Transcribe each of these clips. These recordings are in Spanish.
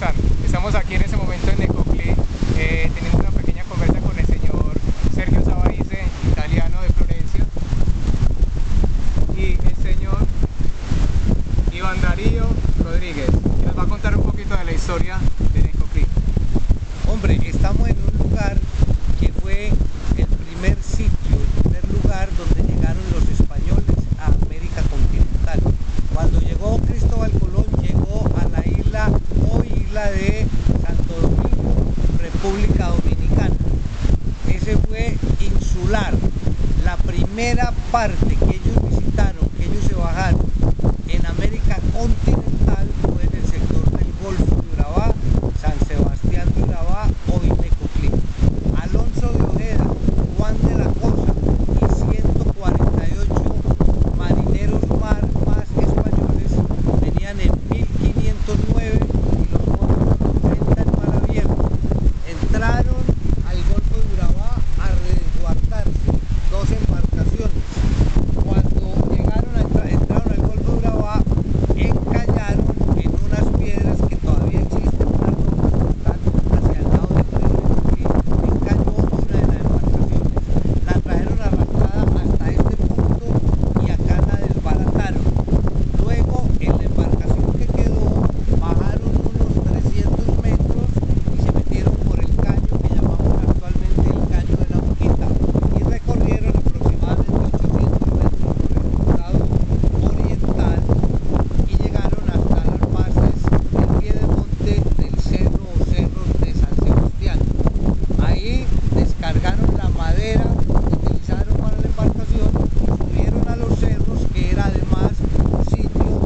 están? Estamos aquí en ese momento en Necoclí, teniendo una pequeña conversa con el señor Sergio Savarese, italiano de Florencia, y el señor Iván Darío Rodríguez, que nos va a contar un poquito de la historia de Necoclí. Hombre, estamos en un lugar que fue el primer sitio, el primer lugar donde llegaron los españoles a América continental. Cuando llegó Cristóbal Colón, llegó a la isla, hoy isla de Santo Domingo, República Dominicana. Ese fue insular. La primera parte que ellos visitaron, que ellos se bajaron en América continental, fue en el sector del Golfo de Urabá, San Sebastián de Urabá, hoy Necoclí. Alonso de Ojeda, Juan de la Cosa y 148 marineros más españoles venían en 1509 y los botes enfrentan mar abierto. Entraron al Golfo de Urabá a resguardarse, 2 embarcaciones. Cuando entraron al Golfo de Urabá, encallaron en unas piedras que todavía existen, unas rocas que están hacia el lado del río Necoclí. Encalló una de las embarcaciones, la trajeron arrastrada hasta este punto y acá la desbarataron. Luego, en la embarcación que quedó, bajaron unos 300 metros y se metieron por el caño que llamamos actualmente el Caño de la Boquita y recorrieron aproximadamente 800 metros por el lado oriental y llegaron hasta las bases del piedemonte del cerro o cerros de San Sebastián. Ahí descargaron la madera que utilizaron para la embarcación, subieron a los cerros, que era además un sitio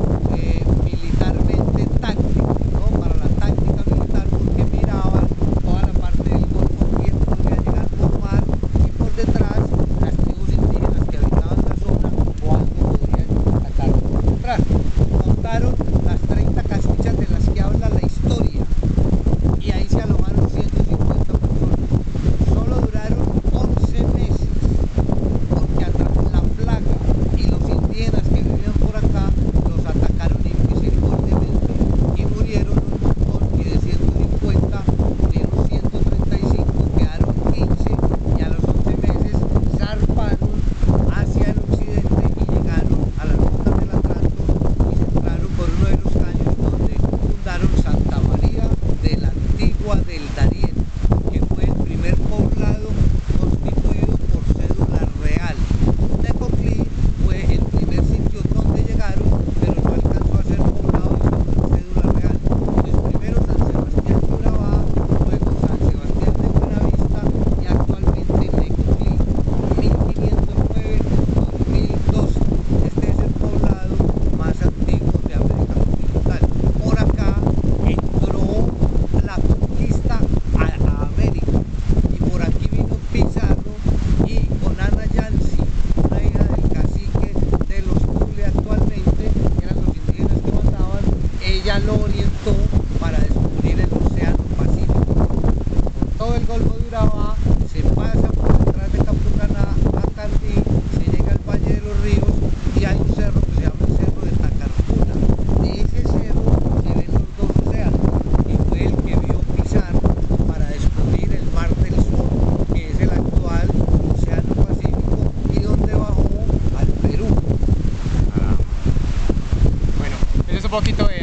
militarmente táctico, ¿no? Para la táctica militar, porque miraban toda la parte del Golfo, quién podría llegar por mar y por detrás las tribus indígenas que habitaban la zona o algo podrían atacar por detrás. Montaron las 30 casuchas de las que habla la historia y ahí se alojaron 150 personas. Solo duraron 11 meses porque la plaga y los indígenas que vivían por acá los atacaron inmisericordiamente y murieron un montón, y de 150 murieron 135, quedaron 15 y a los 11 meses zarparon hacia el occidente y llegaron a las bocas del Atlántico y se entraron por uno de los caños donde fundaron Santa María de la Antigua del Darién, que fue el primer poblado constituido por cédula real. Necoclí fue el primer sitio donde llegaron, pero no alcanzó a ser poblado por cédula real. Entonces, primero San Sebastián de Urabá, luego San Sebastián de Buenavista y actualmente Necoclí, 1509-2012. Este es el poblado más antiguo de América continental. Por acá entró la conquista a América y por aquí vino Pizarro y con Ana Yancy, una hija del cacique de los Tule actualmente, que eran los indígenas que mandaban, ella lo orientó para descubrir el Océano Pacífico. Por todo el Golfo de Urabá se pasa por detrás de Capurganá a Candí, se llega al Valle de los Ríos y hay un cerro que se llama el Cerro de Tacarcuna. De ese cerro se ven los 2 océanos y fue el que vio Pizarro para descubrir el Mar del Sur, que es el actual Océano Pacífico y donde bajó al Perú. Bueno, eso es un poquito de